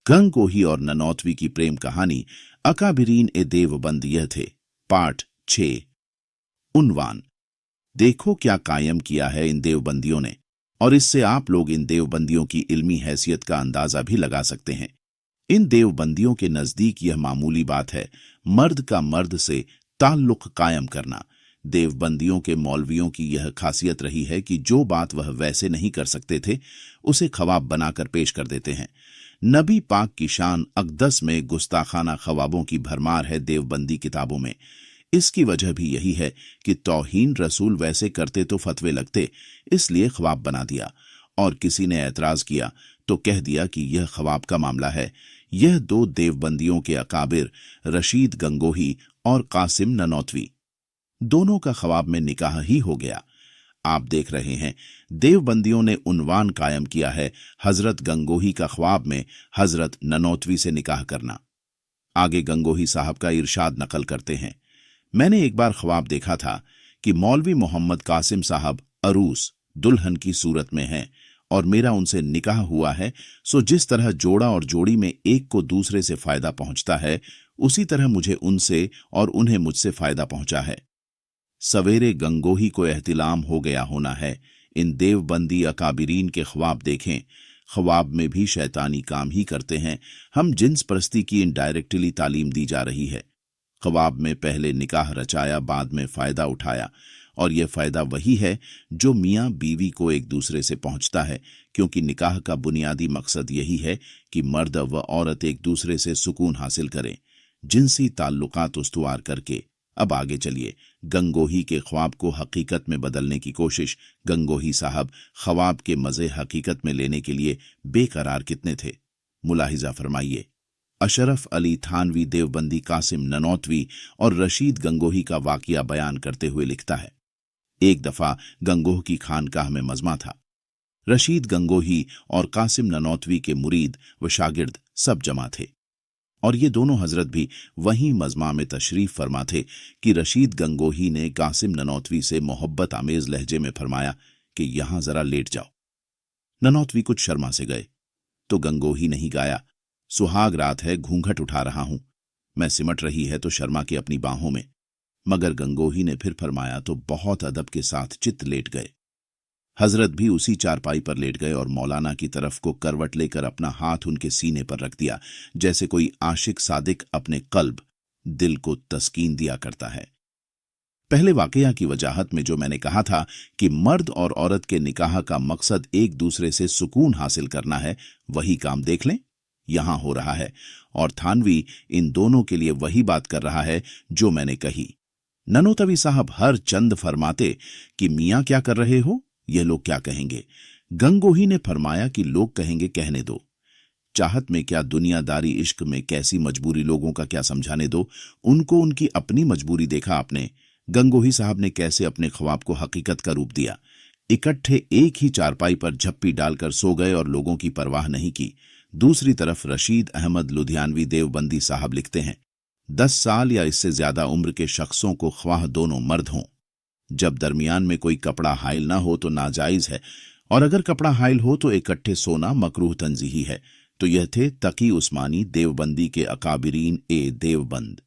गंगोही और ननौतवी की प्रेम कहानी अकाबिरीन ए देवबंद यह थे। पाठ 6। उन्वान। देखो क्या कायम किया है इन देवबंदियों ने, और इससे आप लोग इन देवबंदियों की इल्मी हैसियत का अंदाजा भी लगा सकते हैं। इन देवबंदियों के नजदीक यह मामूली बात है मर्द का मर्द से ताल्लुक कायम करना। देवबंदियों के मौलवियों की यह खासियत रही है कि जो बात वह वैसे नहीं कर सकते थे उसे ख्वाब बनाकर पेश कर देते हैं। नबी पाक की शान अक़दस में गुस्ताखाना ख्वाबों की भरमार है देवबंदी किताबों में। इसकी वजह भी यही है कि तौहीन रसूल वैसे करते तो फतवे लगते, इसलिए ख्वाब बना दिया, और किसी ने एतराज किया तो कह दिया कि यह ख्वाब का मामला है। यह दो देवबंदियों के अकाबिर रशीद गंगोही और कासिम ननौतवी, दोनों का ख्वाब में निकाह ही हो गया। आप देख रहे हैं देवबंदियों ने उन्वान कायम किया है हजरत गंगोही का ख्वाब में हजरत ननौतवी से निकाह करना। आगे गंगोही साहब का इरशाद नकल करते हैं, मैंने एक बार ख्वाब देखा था कि मौलवी मोहम्मद कासिम साहब अरूस दुल्हन की सूरत में हैं और मेरा उनसे निकाह हुआ है। सो जिस तरह जोड़ा और जोड़ी में एक को दूसरे से फायदा पहुंचता है, उसी तरह मुझे उनसे और उन्हें मुझसे फायदा पहुंचा है। सवेरे गंगोही को एहतिलाम हो गया होना है। इन देवबंदी अकाबिरीन के ख्वाब देखें, ख्वाब में भी शैतानी काम ही करते हैं। हम जिन्स परस्ती की इनडायरेक्टली तालीम दी जा रही है। ख्वाब में पहले निकाह रचाया, बाद में फायदा उठाया, और यह फायदा वही है जो मियाँ बीवी को एक दूसरे से पहुंचता है, क्योंकि निकाह का बुनियादी मकसद यही है कि मर्द व औरत एक दूसरे से सुकून हासिल करें, जिनसी ताल्लुकात उस्तुवार करके। अब आगे चलिए, गंगोही के ख्वाब को हकीकत में बदलने की कोशिश। गंगोही साहब ख्वाब के मजे हकीकत में लेने के लिए बेकरार कितने थे, मुलाहिजा फरमाइए। अशरफ अली थानवी देवबंदी कासिम ननौतवी और रशीद गंगोही का वाकया बयान करते हुए लिखता है, एक दफा गंगोह की खानकाह में मजमा था। रशीद गंगोही और कासिम ननौतवी के मुरीद व शागिर्द सब जमा थे, और ये दोनों हजरत भी वहीं मजमा में तशरीफ फरमा थे कि रशीद गंगोही ने कासिम ननौतवी से मोहब्बत आमेज लहजे में फरमाया कि यहां जरा लेट जाओ। ननौतवी कुछ शर्मा से गए तो गंगोही नहीं गाया, सुहाग रात है, घूंघट उठा रहा हूं। मैं सिमट रही है तो शर्मा के अपनी बाहों में। मगर गंगोही ने फिर फरमाया तो बहुत अदब के साथ चित लेट गए। हजरत भी उसी चारपाई पर लेट गए और मौलाना की तरफ को करवट लेकर अपना हाथ उनके सीने पर रख दिया, जैसे कोई आशिक सादिक अपने कल्ब दिल को तस्कीन दिया करता है। पहले वाकया की वजाहत में जो मैंने कहा था कि मर्द और औरत के निकाह का मकसद एक दूसरे से सुकून हासिल करना है, वही काम देख लें यहां हो रहा है, और थानवी इन दोनों के लिए वही बात कर रहा है जो मैंने कही। ननौतवी साहब हर चंद फरमाते कि मियां क्या कर रहे हो, ये लोग क्या कहेंगे। गंगोही ने फरमाया कि लोग कहेंगे कहने दो, चाहत में क्या दुनियादारी, इश्क में कैसी मजबूरी, लोगों का क्या समझाने दो, उनको उनकी अपनी मजबूरी देखा आपने। गंगोही साहब ने कैसे अपने ख्वाब को हकीकत का रूप दिया। इकट्ठे एक ही चारपाई पर झप्पी डालकर सो गए और लोगों की परवाह नहीं की। दूसरी तरफ रशीद अहमद लुधियानवी देवबंदी साहब लिखते हैं, 10 साल या इससे ज्यादा उम्र के शख्सों को ख्वाह दोनों मर्द हों, जब दरमियान में कोई कपड़ा हाइल ना हो तो नाजायज है, और अगर कपड़ा हाइल हो तो इकट्ठे सोना मकरूह तंजीही है। तो यह थे तकी उस्मानी देवबंदी के अकाबिरीन ए देवबंद।